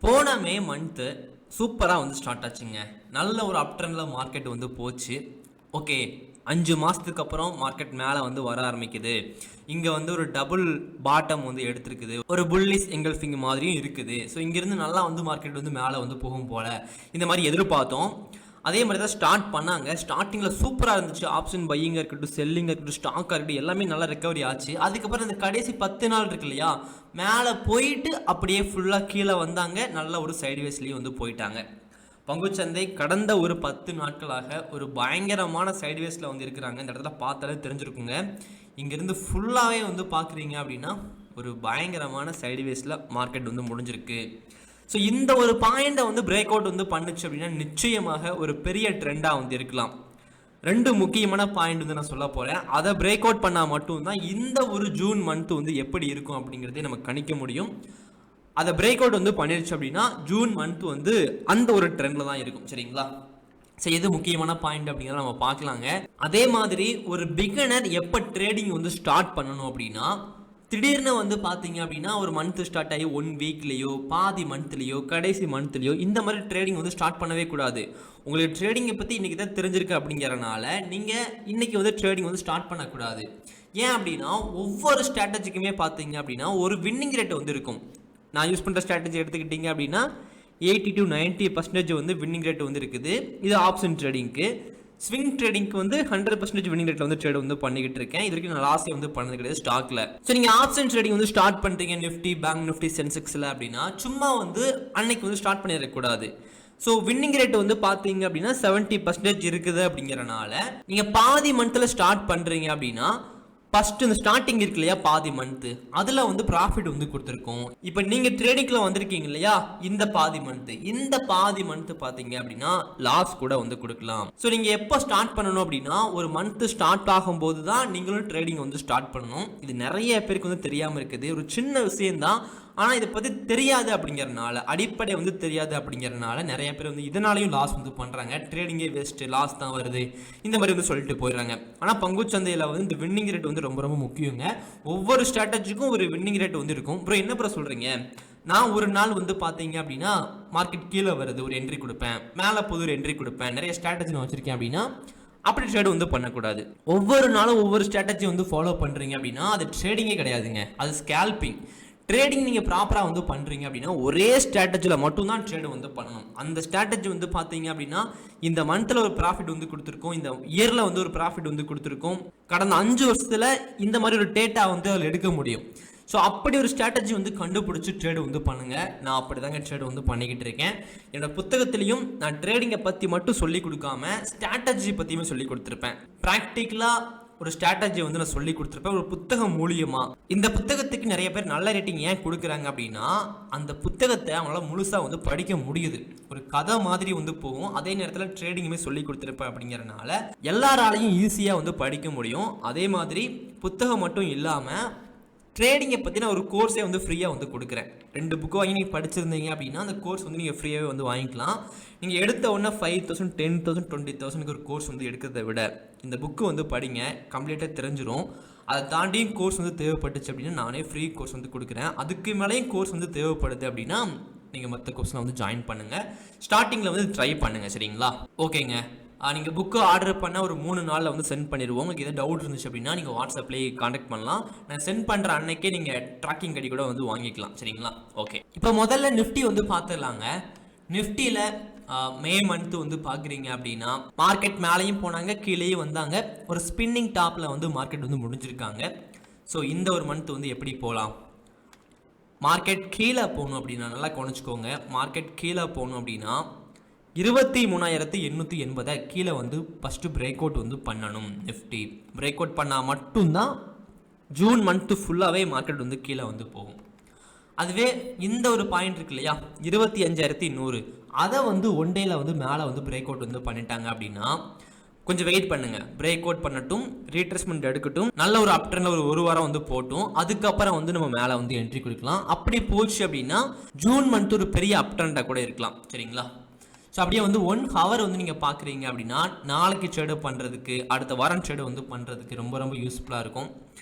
போன May month சூப்பராக வந்து ஸ்டார்ட் ஆச்சுங்க. நல்ல ஒரு அப் ட்ரெண்டில் மார்க்கெட் வந்து போச்சு. ஓகே, 5 மாதத்துக்கு அப்புறம் மார்க்கெட் மேலே வந்து வர ஆரம்பிக்குது. இங்கே வந்து ஒரு டபுள் பாட்டம் வந்து எடுத்திருக்குது. ஒரு புல்லிஷ் எங்கல்ஃபிங் மாதிரியும் இருக்குது. ஸோ இங்கேருந்து நல்லா வந்து மார்க்கெட் வந்து மேலே வந்து போகும் போல் இந்த மாதிரி எதிர்பார்த்தோம். அதே மாதிரி தான் ஸ்டார்ட் பண்ணாங்க. ஸ்டார்டிங்கில் சூப்பராக இருந்துச்சு. ஆப்ஷன் பையிங்காக இருக்கட்டும், செல்லிங்காக இருக்கட்டும், ஸ்டாக்காக இருக்கட்டும், எல்லாமே நல்லா ரெக்கவரி ஆச்சு. அதுக்கப்புறம் இந்த கடைசி 10 நாள் இருக்கு இல்லையா, மேலே போயிட்டு அப்படியே ஃபுல்லாக கீழே வந்தாங்க. நல்ல ஒரு சைட்வேஸ்லேயும் வந்து போயிட்டாங்க. பங்குச்சந்தை கடந்த ஒரு 10 நாட்களாக ஒரு பயங்கரமான சைட்வேஸில் வந்து இருக்கிறாங்க. இந்த இடத்துல பார்த்தாலே தெரிஞ்சிருக்குங்க. இங்கேருந்து ஃபுல்லாகவே வந்து பார்க்குறீங்க அப்படின்னா ஒரு பயங்கரமான சைட்வேஸில் மார்க்கெட் வந்து முடிஞ்சிருக்கு. ஸோ இந்த ஒரு பாயிண்டை வந்து பிரேக் அவுட் வந்து பண்ணுச்சு அப்படின்னா நிச்சயமாக ஒரு பெரிய ட்ரெண்டாக வந்து இருக்கலாம். 2 முக்கியமான பாயிண்ட் வந்து நான் சொல்ல போகிறேன். அதை பிரேக் அவுட் பண்ணால் மட்டும்தான் இந்த ஒரு ஜூன் மந்த் வந்து எப்படி இருக்கும் அப்படிங்கிறதே நம்ம கணிக்க முடியும். அதை பிரேக் அவுட் வந்து பண்ணிடுச்சு அப்படின்னா ஜூன் மந்த் வந்து அந்த ஒரு ட்ரெண்டில் தான் இருக்கும். சரிங்களா? சரி, எது முக்கியமான பாயிண்ட் அப்படிங்கிறத நம்ம பார்க்கலாங்க. அதே மாதிரி ஒரு பிகினர் எப்போ ட்ரேடிங் வந்து ஸ்டார்ட் பண்ணணும் அப்படின்னா, திடீர்னு வந்து பார்த்தீங்க அப்படின்னா ஒரு மந்த் ஸ்டார்ட் ஆகி 1 வீக்லேயோ பாதி மந்த்லேயோ கடைசி மந்த்லேயோ இந்த மாதிரி ட்ரேடிங் வந்து ஸ்டார்ட் பண்ணவே கூடாது. உங்களுக்கு ட்ரேடிங்கை பற்றி இன்றைக்கி தான் தெரிஞ்சிருக்கு அப்படிங்கிறனால நீங்கள் இன்றைக்கி வந்து ட்ரேடிங் வந்து ஸ்டார்ட் பண்ணக்கூடாது. ஏன் அப்படின்னா ஒவ்வொரு ஸ்ட்ராட்டஜிக்குமே பார்த்தீங்க அப்படின்னா ஒரு வின்னிங் ரேட் வந்து இருக்கும். நான் யூஸ் பண்ணுற ஸ்ட்ராட்டஜி எடுத்துக்கிட்டிங்க அப்படின்னா 80 to 90% வந்து வின்னிங் ரேட் வந்து இருக்குது. இது ஆப்ஷன் ட்ரேடிங்க்கு. ஸ்விங் ட்ரேடிங்க்கு வந்து 100% வின்னிங் ரேட்ல வந்து ட்ரேட் வந்து பண்ணிக்கிட்டு இருக்கேன். இது வரைக்கும் நான் லாஸே வந்து பண்ணது கிடையாது ஸ்டாக்ல. ஸோ நீங்கள் ஆப்ஷன் ட்ரேடிங் வந்து ஸ்டார்ட் பண்ணுறீங்க நிஃப்டி, பேங்க் நிஃப்டி, சென்செக்ஸில் அப்படின்னா சும்மா வந்து அன்னைக்கு வந்து ஸ்டார்ட் பண்ணிடக்கூடாது. ஸோ வின்னிங் ரேட் வந்து பார்த்தீங்க அப்படின்னா 70% இருக்குது அப்படிங்கிறனால நீங்கள் பாதி மந்த்தில் ஸ்டார்ட் பண்ணுறீங்க அப்படின்னா ஃபர்ஸ்ட் இந்த ஸ்டார்டிங் இருக்கு இல்லையா பாதி மந்த், அதில் வந்து ப்ராஃபிட் வந்து கொடுத்துருக்கோம். இப்போ நீங்கள் ட்ரேடிங்கில் வந்திருக்கீங்க இல்லையா, இந்த பாதி மந்த் பார்த்தீங்க அப்படின்னா லாஸ் கூட வந்து கொடுக்கலாம். ஸோ நீங்கள் எப்போ ஸ்டார்ட் பண்ணணும் அப்படின்னா ஒரு மந்த் ஸ்டார்ட் ஆகும்போது தான் நீங்களும் ட்ரேடிங் வந்து ஸ்டார்ட் பண்ணணும். இது நிறைய பேருக்கு வந்து தெரியாமல் இருக்குது. ஒரு சின்ன விஷயம்தான், ஆனால் இதை பற்றி தெரியாது அப்படிங்கிறனால, அடிப்படை வந்து தெரியாது அப்படிங்கிறனால நிறைய பேர் வந்து இதனாலையும் லாஸ் வந்து பண்ணுறாங்க. ட்ரேடிங்கே வேஸ்ட்டு, லாஸ் தான் வருது, இந்த மாதிரி வந்து சொல்லிட்டு போயிடுறாங்க. ஆனால் பங்குச்சந்தையில் வந்து இந்த வின்னிங் ரேட் வந்து ரொம்ப ரொம்ப முக்கியங்க. ஒவ்வொரு ஸ்ட்ராட்டஜிக்கும் ஒரு வின்னிங் ரேட் வந்து இருக்கும். அப்புறம் என்ன ப்ரோ சொல்கிறீங்க, நான் ஒரு நாள் வந்து பார்த்தீங்க அப்படின்னா மார்க்கெட் கீழே வருது, ஒரு என்ட்ரி கொடுப்பேன், மேலே போது ஒரு என்ட்ரி கொடுப்பேன், நிறைய ஸ்ட்ராட்டஜி நான் வச்சுருக்கேன் அப்படின்னா அப்படி ட்ரேட் வந்து பண்ணக்கூடாது. ஒவ்வொரு நாளும் ஒவ்வொரு ஸ்ட்ராட்டஜி வந்து ஃபாலோ பண்ணுறீங்க அப்படின்னா அது ட்ரேடிங்கே கிடையாதுங்க, அது ஸ்கேல்பிங். ட்ரேடிங் நீங்கள் ப்ராப்பராக வந்து பண்ணுறீங்க அப்படின்னா ஒரே ஸ்ட்ராட்டஜியில் மட்டும்தான் ட்ரேடு வந்து பண்ணணும். அந்த ஸ்ட்ராட்டஜி வந்து பார்த்தீங்க அப்படின்னா இந்த மந்தில் ஒரு ப்ராஃபிட் வந்து கொடுத்துருக்கோம், இந்த இயரில் வந்து ஒரு ப்ராஃபிட் வந்து கொடுத்துருக்கோம், கடந்த 5 வருஷத்தில் இந்த மாதிரி ஒரு டேட்டா வந்து அதில் எடுக்க முடியும். ஸோ அப்படி ஒரு ஸ்ட்ராட்டஜி வந்து கண்டுபிடிச்சி ட்ரேடு வந்து பண்ணுங்கள். நான் அப்படி தாங்க ட்ரேடு வந்து பண்ணிக்கிட்டு இருக்கேன். என்னோட புத்தகத்திலையும் நான் ட்ரேடிங்கை பற்றி மட்டும் சொல்லி கொடுக்காம ஸ்ட்ராட்டஜி பற்றியுமே சொல்லி கொடுத்துருப்பேன். ப்ராக்டிக்கலாக ஒரு ஸ்ட்ராட்டஜி வந்து நான் சொல்லி கொடுத்துருப்பேன் ஒரு புத்தகம் மூலியமா. இந்த புத்தகத்துக்கு நிறைய பேர் நல்ல ரேட்டிங் ஏன் கொடுக்குறாங்க அப்படின்னா அந்த புத்தகத்தை அவங்களால முழுசாக வந்து படிக்க முடியுது. ஒரு கதை மாதிரி வந்து போகும், அதே நேரத்தில் ட்ரேடிங்குமே சொல்லி கொடுத்துருப்பேன் அப்படிங்கிறனால எல்லாராலையும் ஈஸியாக வந்து படிக்க முடியும். அதே மாதிரி புத்தகம் மட்டும் இல்லாமல் ட்ரேடிங்கை பற்றின ஒரு கோர்ஸே வந்து ஃப்ரீயாக வந்து கொடுக்குறேன். 2 புக்கு வாங்கி நீங்கள் படிச்சிருந்தீங்க அப்படின்னா அந்த கோர்ஸ் வந்து நீங்கள் ஃப்ரீயாகவே வந்து வாங்கிக்கலாம். நீங்கள் எடுத்த உடனே 5,000, 10,000, 20,000 ஒரு கோர்ஸ் வந்து எடுக்கிறத விட இந்த புக்கு வந்து படிங்க, கம்ப்ளீட்டாக தெரிஞ்சிடும். அதை தாண்டியும் கோர்ஸ் வந்து தேவைப்பட்டுச்சு அப்படின்னா நானே ஃப்ரீ கோர்ஸ் வந்து கொடுக்குறேன். அதுக்கு மேலேயும் கோர்ஸ் வந்து தேவைப்படுது அப்படின்னா நீங்கள் மற்ற கோர்ஸில் வந்து ஜாயின் பண்ணுங்கள். ஸ்டார்டிங்கில் வந்து ட்ரை பண்ணுங்கள். சரிங்களா? ஓகேங்க. நீங்கள் புக்கு ஆர்டர் பண்ணால் ஒரு 3 நாளில் வந்து சென்ட் பண்ணிடுவோம். உங்களுக்கு எதாவது டவுட் இருந்துச்சு அப்படின்னா நீங்கள் வாட்ஸ்அப்லேயே காண்டாக்ட் பண்ணலாம். நான் சென்ட் பண்ணுற அன்னைக்கே நீங்கள் ட்ராக்கிங் ஐடி கூட வந்து வாங்கிக்கலாம். சரிங்களா? ஓகே, இப்போ முதல்ல நிஃப்டி வந்து பார்த்துடலாங்க. நிஃப்டியில் மே மந்த் வந்து பார்க்குறீங்க அப்படின்னா மார்க்கெட் மேலேயும் போனாங்க, கீழேயும் வந்தாங்க. ஒரு ஸ்பின்னிங் டாப்பில் வந்து மார்க்கெட் வந்து முடிஞ்சிருக்காங்க. ஸோ இந்த ஒரு மந்த் வந்து எப்படி போகலாம், மார்க்கெட் கீழே போகணும் அப்படின்னா நல்லா கவனிச்சுக்கோங்க. மார்க்கெட் கீழே போகணும் அப்படின்னா 23,880 கீழே வந்து ஃபஸ்ட்டு பிரேக் அவுட் வந்து பண்ணணும். நிஃப்டி பிரேக் அவுட் பண்ணால் மட்டும்தான் ஜூன் மந்த்து ஃபுல்லாகவே மார்க்கெட் வந்து கீழே வந்து போகும். அதுவே இந்த ஒரு பாயிண்ட் இருக்கு இல்லையா 25,100, அதை வந்து ஒன் டேயில் வந்து மேலே வந்து பிரேக் அவுட் வந்து பண்ணிட்டாங்க அப்படின்னா கொஞ்சம் வெயிட் பண்ணுங்கள். பிரேக் அவுட் பண்ணட்டும், ரீட்ரேஸ்மெண்ட் எடுக்கட்டும், நல்ல ஒரு அப் ட்ரெண்டில் ஒரு வாரம் வந்து போட்டும், அதுக்கப்புறம் வந்து நம்ம மேலே வந்து என்ட்ரி கொடுக்கலாம். அப்படி போச்சு அப்படின்னா ஜூன் மந்த் ஒரு பெரிய அப் ட்ரெண்டாக கூட இருக்கலாம். சரிங்களா? ஸோ அப்படியே வந்து 1 ஹவர் வந்து நீங்கள் பார்க்குறீங்க அப்படின்னா நாளைக்கு ட்ரேடு பண்ணுறதுக்கு, அடுத்த வாரம் ட்ரேடு வந்து பண்ணுறதுக்கு ரொம்ப ரொம்ப யூஸ்ஃபுல்லாக இருக்கும்.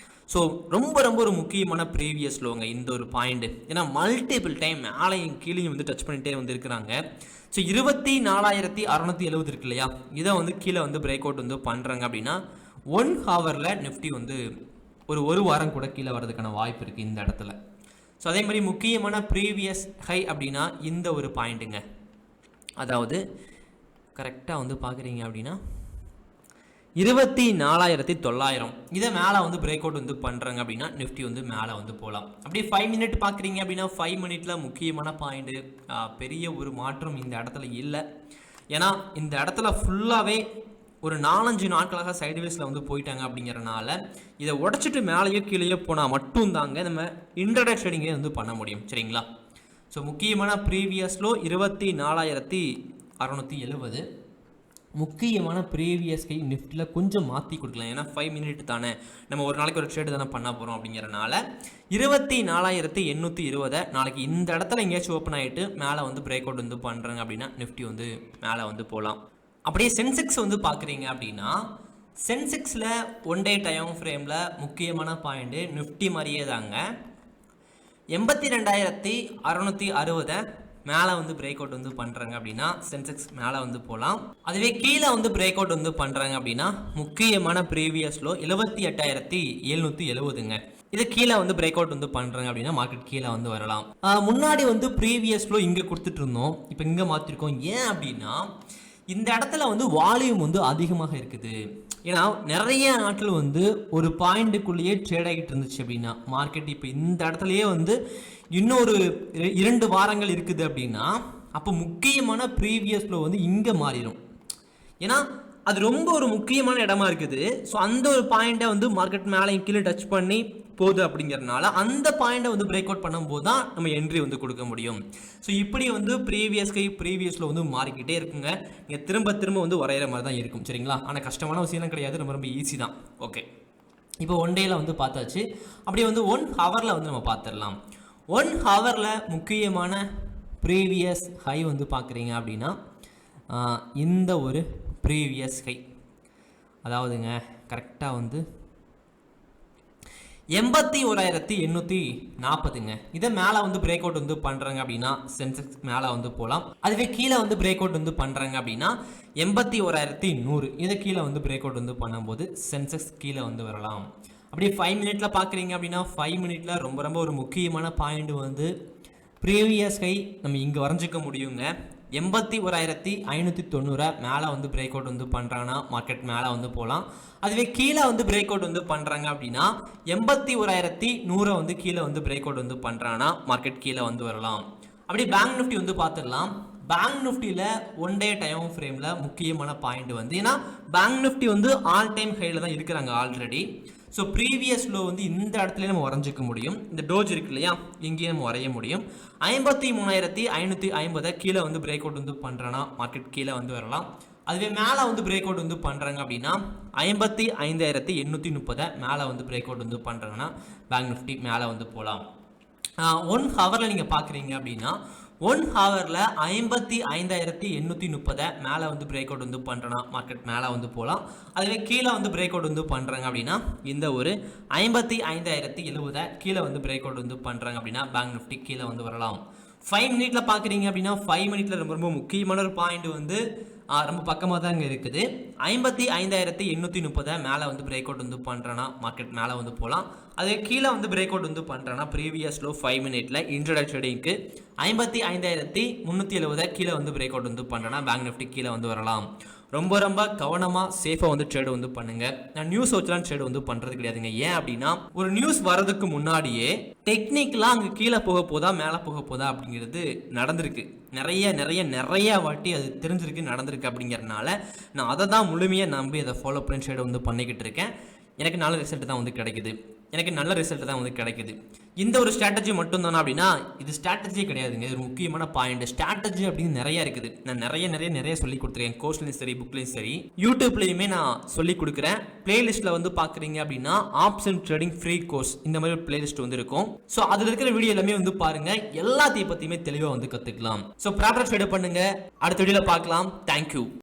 ஸோ ரொம்ப ரொம்ப ஒரு முக்கியமான ப்ரீவியஸ் லோங்க இந்த ஒரு பாயிண்ட். ஏன்னா மல்டிபிள் டைம் மேலையும் கீழேயும் வந்து டச் பண்ணிகிட்டே வந்து இருக்கிறாங்க. ஸோ 24,670 இருக்கு இல்லையா, இதை வந்து கீழே வந்து பிரேக் அவுட் வந்து பண்ணுறாங்க அப்படின்னா 1 ஹவரில் நிஃப்டி வந்து ஒரு வாரம் கூட கீழே வர்றதுக்கான வாய்ப்பு இருக்குது இந்த இடத்துல. ஸோ அதே மாதிரி முக்கியமான ப்ரீவியஸ் ஹை அப்படின்னா இந்த ஒரு பாயிண்ட்டுங்க. அதாவது கரெக்டாக வந்து பார்க்குறீங்க அப்படின்னா 24,900 இதை மேலே வந்து பிரேக் அவுட் வந்து பண்ணுறாங்க அப்படின்னா நிஃப்டி வந்து மேலே வந்து போகலாம். அப்படியே 5 மினிட் பார்க்குறீங்க அப்படின்னா 5 மினிட்ல முக்கியமான பாயிண்ட்டு, பெரிய ஒரு மாற்றம் இந்த இடத்துல இல்லை. ஏன்னா இந்த இடத்துல ஃபுல்லாகவே ஒரு 4-5 நாட்களாக சைடுவேஸில் வந்து போயிட்டாங்க. அப்படிங்கிறனால இதை உடச்சிட்டு மேலேயோ கீழேயோ போனால் மட்டும்தாங்க நம்ம இன்ட்ராடே ட்ரேடிங்கே வந்து பண்ண முடியும். சரிங்களா? ஸோ முக்கியமான ப்ரீவியஸ்லோ 24,670. முக்கியமான ப்ரீவியஸ் கை நிஃப்டியில் கொஞ்சம் மாற்றி கொடுக்கலாம். ஏன்னா 5 மினிட் தானே, நம்ம ஒரு நாளைக்கு ஒரு ட்ரேடு தானே பண்ண போகிறோம். அப்படிங்கிறனால 24,820 நாளைக்கு இந்த இடத்துல எங்கேயாச்சும் ஓப்பன் ஆகிட்டு மேலே வந்து பிரேக் அவுட் வந்து பண்ணுறாங்க அப்படின்னா நிஃப்டி வந்து மேலே வந்து போகலாம். அப்படியே சென்செக்ஸ் வந்து பார்க்குறீங்க அப்படின்னா சென்செக்ஸில் 1 டே டைம் ஃப்ரேமில் முக்கியமான பாயிண்ட்டு நிஃப்டி மாதிரியே தாங்க. 82,660 மேலே வந்து பிரேக் அவுட் வந்து பண்ணுறாங்க அப்படின்னா சென்செக்ஸ் மேலே வந்து போகலாம். அதுவே கீழே வந்து பிரேக் அவுட் வந்து பண்ணுறாங்க அப்படின்னா முக்கியமான ப்ரீவியஸ்லோ 78,770ங்க. இது கீழே வந்து பிரேக் அவுட் வந்து பண்ணுறாங்க அப்படின்னா மார்க்கெட் கீழே வந்து வரலாம். முன்னாடி வந்து ப்ரீவியஸ்லோ இங்கே கொடுத்துட்டு இருந்தோம், இப்போ இங்கே மாற்றிருக்கோம். ஏன் அப்படின்னா இந்த இடத்துல வந்து வால்யூம் வந்து அதிகமாக இருக்குது. ஏன்னா நிறைய நாட்கள் வந்து ஒரு பாயிண்ட்டுக்குள்ளேயே ட்ரேட் ஆகிட்டு இருந்துச்சு அப்படின்னா மார்க்கெட் இப்போ இந்த இடத்துலையே வந்து இன்னொரு 2 வாரங்கள் இருக்குது அப்படின்னா அப்போ முக்கியமான ப்ரீவியஸ்ல வந்து இங்கே மாறிடும். ஏன்னா அது ரொம்ப ஒரு முக்கியமான இடமா இருக்குது. ஸோ அந்த ஒரு பாயிண்ட்டை வந்து மார்க்கெட் மேலே கீழே டச் பண்ணி போகுது. அப்படிங்கிறதுனால அந்த பாயிண்ட்டை வந்து பிரேக் அவுட் பண்ணும்போது தான் நம்ம என்ட்ரி வந்து கொடுக்க முடியும். ஸோ இப்படி வந்து ப்ரீவியஸில் வந்து மாறிக்கிட்டே இருக்குங்க. நீங்கள் திரும்ப திரும்ப வந்து வரைகிற மாதிரி தான் இருக்கும். சரிங்களா? ஆனால் கஷ்டமான விஷயம் கிடையாது, ரொம்ப ரொம்ப ஈஸி தான். ஓகே, இப்போ 1 டேயில் வந்து பார்த்தாச்சு. அப்படியே வந்து 1 ஹவரில் வந்து நம்ம பார்த்துடலாம். 1 ஹவரில் முக்கியமான ப்ரீவியஸ் ஹை வந்து பார்க்குறீங்க அப்படின்னா இந்த ஒரு ப்ரீவியஸ் ஹை, அதாவதுங்க கரெக்டாக வந்து 81,840ங்க. இதை மேலே வந்து பிரேக் அவுட் வந்து பண்ணுறாங்க அப்படின்னா சென்செக்ஸ் மேலே வந்து போகலாம். அதுவே கீழே வந்து பிரேக் அவுட் வந்து பண்ணுறாங்க அப்படின்னா 81,100 இதை கீழே வந்து பிரேக் அவுட் வந்து பண்ணும்போது சென்செக்ஸ் கீழே வந்து வரலாம். அப்படியே 5 மினிட்ல பார்க்குறீங்க அப்படின்னா 5 மினிட்ல ரொம்ப ரொம்ப ஒரு முக்கியமான பாயிண்ட் வந்து ப்ரீவியஸ் ஹை நம்ம இங்கே வரைஞ்சிக்க முடியுங்க. 81,590 மேலே வந்து பிரேக் அவுட் வந்து பண்ணுறாங்கன்னா மார்க்கெட் மேலே வந்து போகலாம். அதுவே கீழே வந்து பிரேக் அவுட் வந்து பண்ணுறாங்க அப்படின்னா 81,100 வந்து கீழே வந்து பிரேக் அவுட் வந்து பண்ணுறாங்கன்னா மார்க்கெட் கீழே வந்து வரலாம். அப்படியே பேங்க் நிஃப்டி வந்து பார்த்துடலாம். பேங்க் நிஃப்டியில் 1 டே டைம் ஃப்ரேமில் முக்கியமான பாயிண்ட் வந்து, ஏன்னா பேங்க் நிஃப்டி வந்து ஆல் டைம் ஹையில் தான் இருக்கிறாங்க ஆல்ரெடி. ஸோ ப்ரீவியஸ் லோ வந்து இந்த இடத்துல நம்ம வரைஞ்சிக்க முடியும். இந்த டோஜ் இருக்கு இல்லையா, இங்கேயும் நம்ம வரைய முடியும். 53,550 கீழே வந்து பிரேக் அவுட் வந்து பண்ணுறேன்னா மார்க்கெட் கீழே வந்து வரலாம். அதுவே மேலே வந்து பிரேக் அவுட் வந்து பண்ணுறாங்க அப்படின்னா 55,830 மேலே வந்து பிரேக் அவுட் வந்து பண்ணுறாங்கன்னா பேங்க் நிஃப்டி மேலே வந்து போகலாம். 1 ஹவரில் நீங்கள் பார்க்குறீங்க அப்படின்னா 1 ஹவரில் 55,830 மேலே வந்து பிரேக் அவுட் வந்து பண்ணுறேன்னா மார்க்கெட் மேலே வந்து போகலாம். அதுவே கீழே வந்து பிரேக் அவுட் வந்து பண்ணுறாங்க அப்படின்னா இந்த ஒரு 55,070 கீழே வந்து பிரேக் அவுட் வந்து பண்ணுறாங்க அப்படின்னா பேங்க் நிஃப்டி கீழே வந்து வரலாம். 5 மினிட்ல பார்க்குறீங்க அப்படின்னா 5 மினிட்ல ரொம்ப ரொம்ப முக்கியமான ஒரு பாயிண்ட் வந்து ரொம்ப பக்கமாக தான் இங்கே இருக்குது. 55,830 மேலே வந்து பிரேக் அவுட் வந்து பண்ணுறேன்னா மார்க்கெட் மேலே வந்து போகலாம். அதே கீழே வந்து பிரேக் அவுட் வந்து பண்ணுறேன்னா ப்ரீவியஸ் லோ 5 மினிட்ல இன்ட்ராடே ட்ரேடிங்க்கு 55,370 கீழே வந்து பிரேக் அவுட் வந்து பண்ணுறேன்னா பேங்க் நிஃப்டி கீழே வந்து வரலாம். ரொம்ப ரொம்ப கவனமாக சேஃபாக வந்து ட்ரேடு வந்து பண்ணுங்க. நான் நியூஸ் வச்சுலாம் ட்ரேடு வந்து பண்ணுறது கிடையாதுங்க. ஏன் அப்படின்னா ஒரு நியூஸ் வர்றதுக்கு முன்னாடியே டெக்னிக்கலாக அங்கே கீழே போக போதா மேலே போக போதா அப்படிங்கிறது நடந்திருக்கு. நிறைய வாட்டி அது தெரிஞ்சிருக்கு, நடந்திருக்கு. அப்படிங்கிறதுனால நான் அதை தான் முழுமையாக நம்பி அதை ஃபாலோ பண்ணி ட்ரேடு வந்து பண்ணிக்கிட்டு இருக்கேன். எனக்கு நல்ல ரிசல்ட் தான் வந்து கிடைக்குது. இந்த ஒரு ஸ்ட்ராட்டஜி மட்டும் தானே அப்படின்னா இது ஸ்ட்ராட்டஜியே கிடையாதுங்க. இது ஒரு முக்கியமான பாயிண்ட். ஸ்ட்ராட்டஜி அப்படின்னு நிறைய இருக்குது. நான் நிறைய சொல்லி கொடுத்துருக்கேன். கோர்ஸ்லையும் சரி, புக்லையும் சரி, யூடியூப்லையுமே நான் சொல்லி கொடுக்குறேன். பிளேலிஸ்ட்டில் வந்து பார்க்குறீங்க அப்படின்னா ஆப்ஷன் ட்ரேடிங் ஃப்ரீ கோர்ஸ் இந்த மாதிரி ஒரு பிளேலிஸ்ட் வந்து இருக்கும். ஸோ அதில் இருக்கிற வீடியோ எல்லாமே வந்து பாருங்க. எல்லாத்தையும் பற்றியுமே தெளிவாக வந்து கற்றுக்கலாம். ஸோ ப்ராப்பராக ட்ரேட் பண்ணுங்க. அடுத்த வீடியோவில் பார்க்கலாம். தேங்க்யூ.